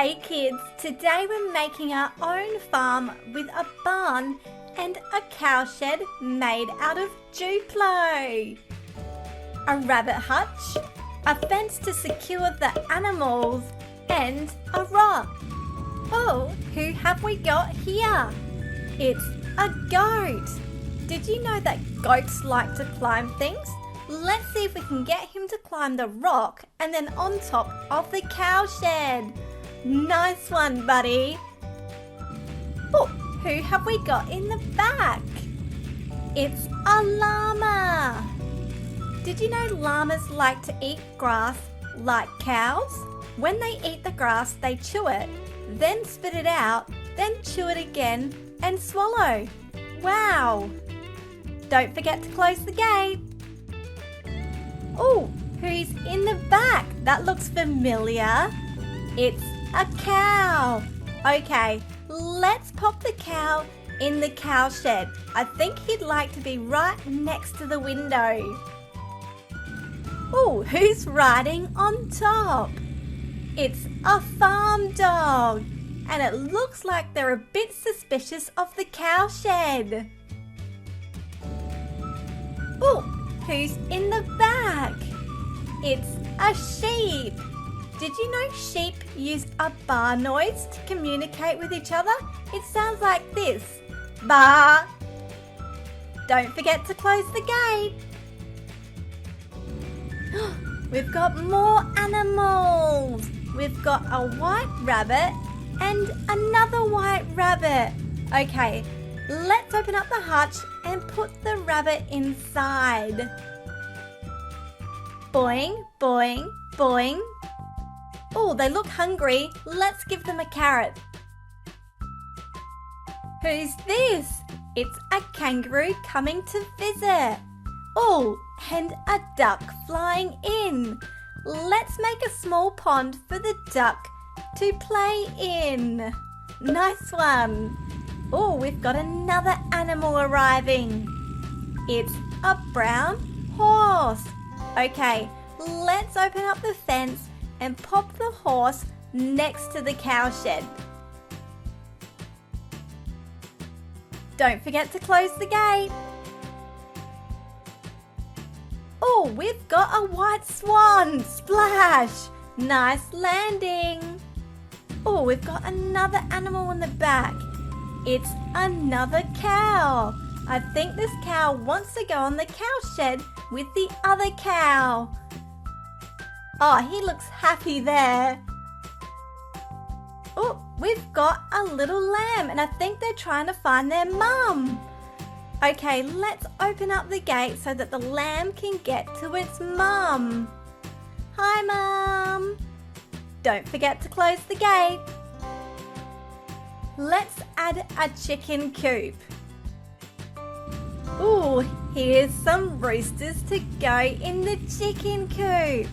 Hey kids, today we're making our own farm with a barn and a cowshed made out of Duplo. A rabbit hutch, a fence to secure the animals, and a rock. Oh, who have we got here? It's a goat. Did you know that goats like to climb things? Let's see if we can get him to climb the rock and then on top of the cowshed. Nice one, buddy. Oh, who have we got in the back? It's a llama. Did you know llamas like to eat grass like cows? When they eat the grass, they chew it, then spit it out, then chew it again and swallow. Wow! Don't forget to close the gate. Oh, who's in the back? That looks familiar. It's a cow. Okay, let's pop the cow in the cowshed. I think he'd like to be right next to the window. Oh, who's riding on top? It's a farm dog. And it looks like they're a bit suspicious of the cowshed. Oh, who's in the back? It's a sheep. Did you know sheep use a bar noise to communicate with each other? It sounds like this. Baa. Don't forget to close the gate. We've got more animals. We've got a white rabbit and another white rabbit. Okay, let's open up the hutch and put the rabbit inside. Boing, boing, boing. Oh, they look hungry. Let's give them a carrot. Who's this? It's a kangaroo coming to visit. Oh, and a duck flying in. Let's make a small pond for the duck to play in. Nice one. Oh, we've got another animal arriving. It's a brown horse. Okay, let's open up the fence and pop the horse next to the cowshed. Don't forget to close the gate. Oh, we've got a white swan. Splash! Nice landing. Oh, we've got another animal in the back. It's another cow. I think this cow wants to go on the cowshed with the other cow. Oh, he looks happy there. Oh, we've got a little lamb and I think they're trying to find their mum. Okay, let's open up the gate so that the lamb can get to its mum. Hi, Mum. Don't forget to close the gate. Let's add a chicken coop. Ooh, here's some roosters to go in the chicken coop.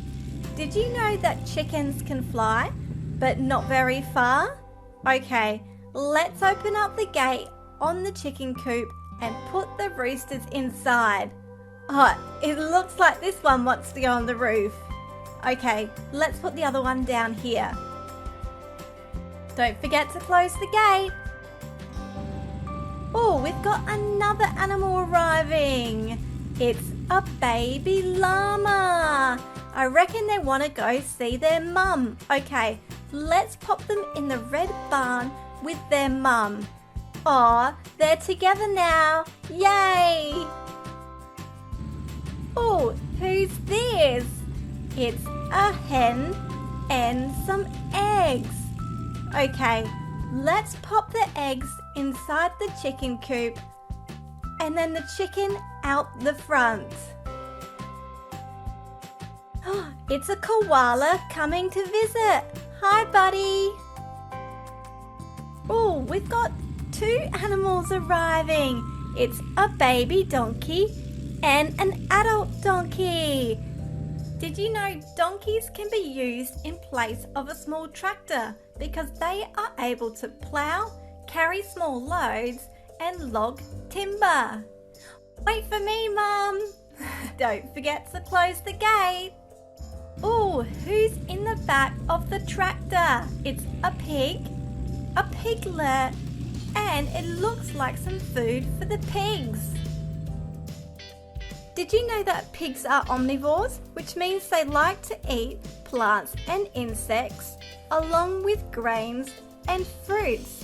Did you know that chickens can fly, but not very far? Okay, let's open up the gate on the chicken coop and put the roosters inside. Oh, it looks like this one wants to go on the roof. Okay, let's put the other one down here. Don't forget to close the gate. Oh, we've got another animal arriving. It's a baby llama. I reckon they want to go see their mum. Okay, let's pop them in the red barn with their mum. Aw, they're together now. Yay! Oh, who's this? It's a hen and some eggs. Okay, let's pop the eggs inside the chicken coop and then the chicken out the front. It's a koala coming to visit. Hi, buddy. Oh, we've got two animals arriving. It's a baby donkey and an adult donkey. Did you know donkeys can be used in place of a small tractor because they are able to plough, carry small loads and log timber? Wait for me, Mum. Don't forget to close the gate. Oh, who's in the back of the tractor? It's a pig, a piglet, and it looks like some food for the pigs. Did you know that pigs are omnivores, which means they like to eat plants and insects, along with grains and fruits?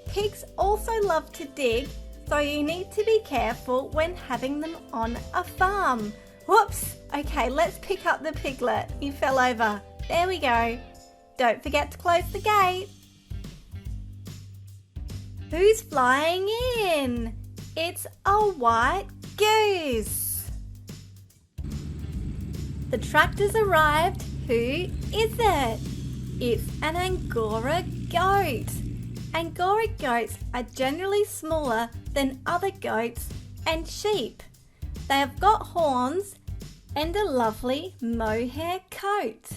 Pigs also love to dig, so you need to be careful when having them on a farm. Whoops! Okay, let's pick up the piglet. He fell over. There we go. Don't forget to close the gate. Who's flying in? It's a white goose. The tractor's arrived. Who is it? It's an Angora goat. Angora goats are generally smaller than other goats and sheep. They have got horns and a lovely mohair coat.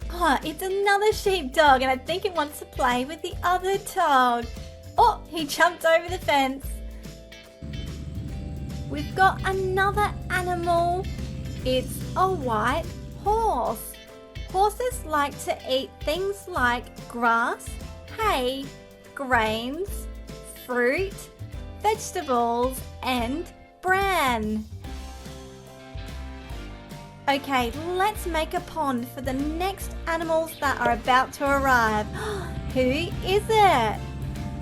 Oh, it's another sheepdog, and I think it wants to play with the other dog. Oh, he jumped over the fence. We've got another animal. It's a white horse. Horses like to eat things like grass, hay, grains, fruit, vegetables, and bran. Okay, let's make a pond for the next animals that are about to arrive. Who is it?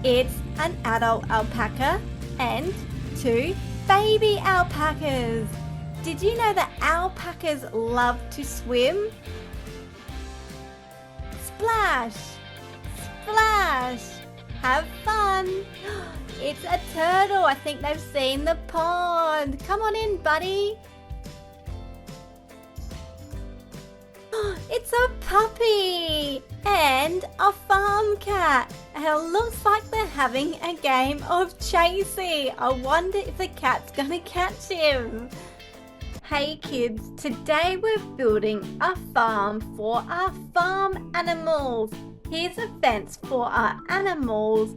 It's an adult alpaca and 2 baby alpacas. Did you know that alpacas love to swim? Splash! Splash! Have fun! It's a turtle. I think they've seen the pond. Come on in, buddy. It's a puppy and a farm cat, and it looks like they're having a game of chasey. I wonder if the cat's gonna catch him. Hey kids, today we're building a farm for our farm animals. Here's a fence for our animals,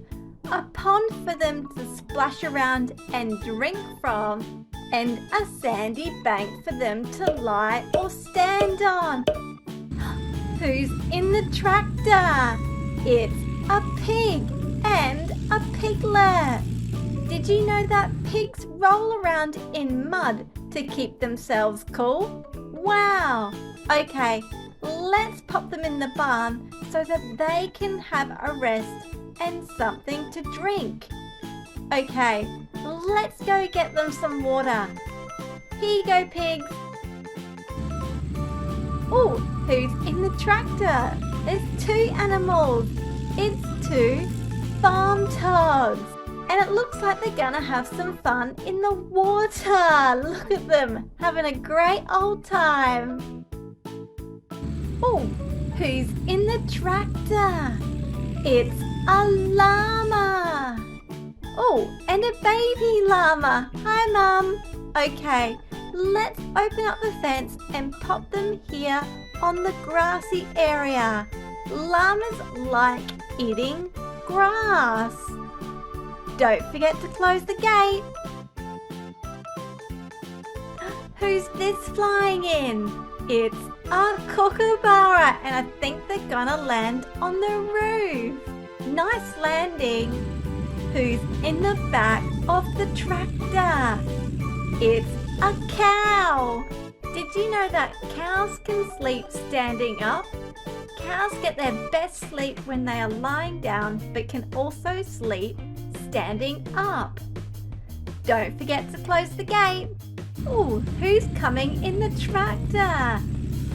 a pond for them to splash around and drink from, and a sandy bank for them to lie or stand on. Who's in the tractor? It's a pig and a piglet. Did you know that pigs roll around in mud to keep themselves cool? Wow! Okay, let's pop them in the barn so that they can have a rest and something to drink. Okay, let's go get them some water. Here you go, pigs. Oh, who's in the tractor? There's 2 animals. It's 2 farm toads. And it looks like they're gonna have some fun in the water. Look at them, having a great old time. Oh, who's in the tractor? It's a llama. Oh, and a baby llama. Hi, Mum. Okay, let's open up the fence and pop them here on the grassy area. Llamas like eating grass. Don't forget to close the gate. Who's this flying in? It's a kookaburra, and I think they're gonna land on the roof. Nice landing. Who's in the back of the tractor? It's a cow. Did you know that cows can sleep standing up? Cows get their best sleep when they are lying down, but can also sleep standing up. Don't forget to close the gate. Ooh, who's coming in the tractor?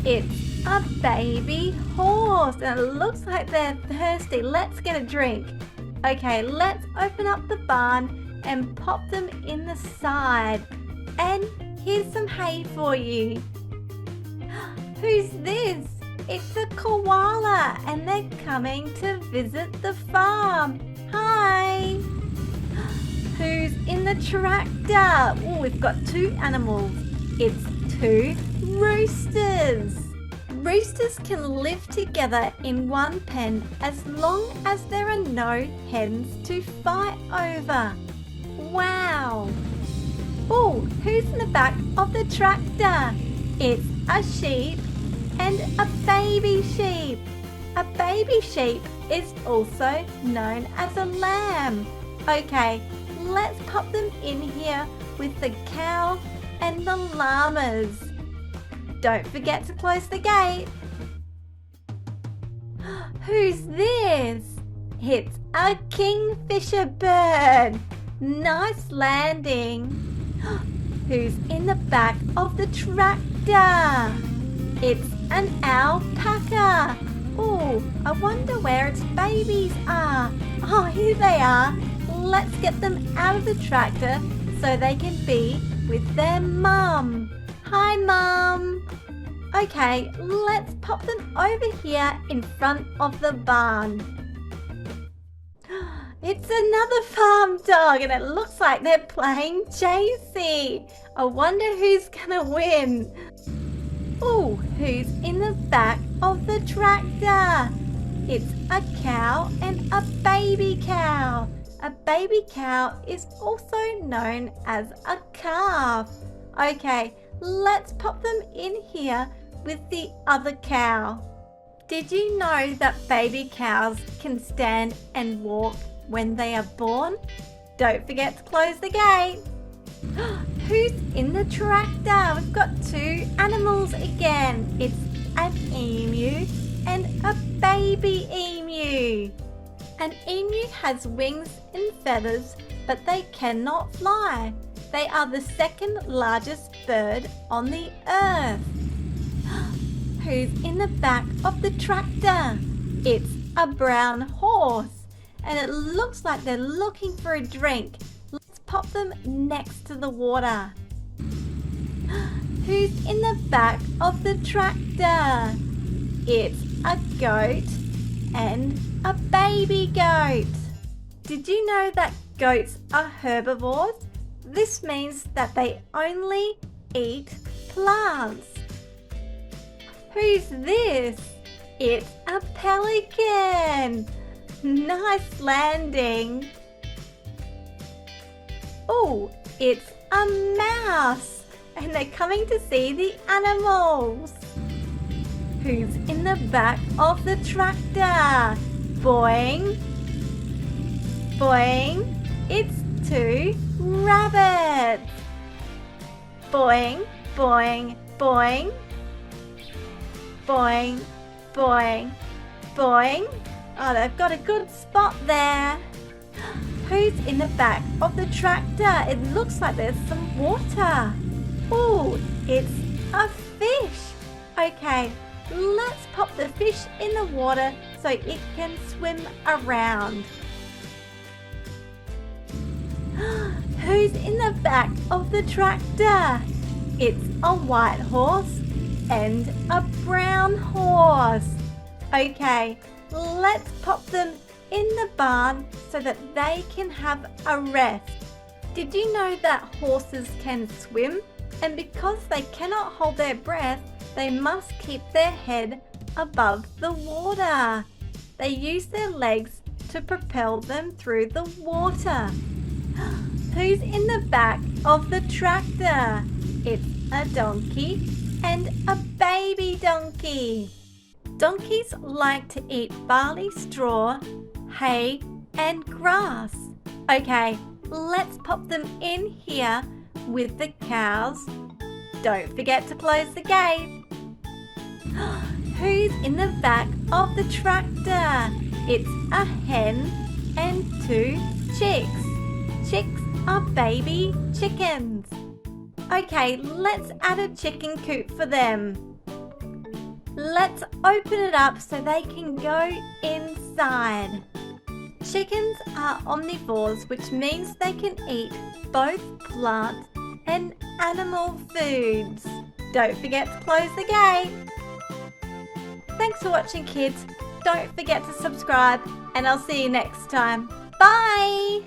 It's a baby horse, and it looks like they're thirsty. Let's get a drink. Okay, let's open up the barn and pop them in the side. And here's some hay for you. Who's this? It's a koala, and they're coming to visit the farm. Hi! Who's in the tractor? Oh, we've got 2 animals. It's 2 roosters. Roosters can live together in one pen as long as there are no hens to fight over. Wow! Oh, who's in the back of the tractor? It's a sheep and a baby sheep. A baby sheep is also known as a lamb. Okay, let's pop them in here with the cow and the llamas. Don't forget to close the gate. Who's this? It's a kingfisher bird. Nice landing. Who's in the back of the tractor? It's an alpaca. Oh, I wonder where its babies are. Oh, here they are. Let's get them out of the tractor so they can be with their mum. Hi, Mum. Okay, let's pop them over here in front of the barn. It's another farm dog and it looks like they're playing chasey. I wonder who's gonna win. Oh, who's in the back of the tractor? It's a cow and a baby cow. A baby cow is also known as a calf. Okay, let's pop them in here with the other cow. Did you know that baby cows can stand and walk when they are born? Don't forget to close the gate. Who's in the tractor? We've got two animals again. It's an emu and a baby emu. An emu has wings and feathers, but they cannot fly. They are the second largest bird on the earth. Who's in the back of the tractor? It's a brown horse, and it looks like they're looking for a drink. Let's pop them next to the water. Who's in the back of the tractor? It's a goat and a baby goat. Did you know that goats are herbivores? This means that they only eat plants. Who's this? It's a pelican. Nice landing. Oh, it's a mouse. And they're coming to see the animals. Who's in the back of the tractor? Boing. Boing. It's two rabbits. Boing, boing, boing. Boing, boing, boing. Oh, they've got a good spot there. Who's in the back of the tractor? It looks like there's some water. Oh, it's a fish. Okay, let's pop the fish in the water so it can swim around. Who's in the back of the tractor? It's a white horse and a brown horse. Okay, let's pop them in the barn so that they can have a rest. Did you know that horses can swim? And because they cannot hold their breath, they must keep their head above the water. They use their legs to propel them through the water. Who's in the back of the tractor? It's a donkey and a baby donkey. Donkeys like to eat barley straw, hay and grass. Okay, let's pop them in here with the cows. Don't forget to close the gate. Who's in the back of the tractor? It's a hen and two chicks. Chicks are baby chickens. Okay, let's add a chicken coop for them. Let's open it up so they can go inside. Chickens are omnivores, which means they can eat both plant and animal foods. Don't forget to close the gate. Thanks for watching, kids. Don't forget to subscribe, and I'll see you next time. Bye!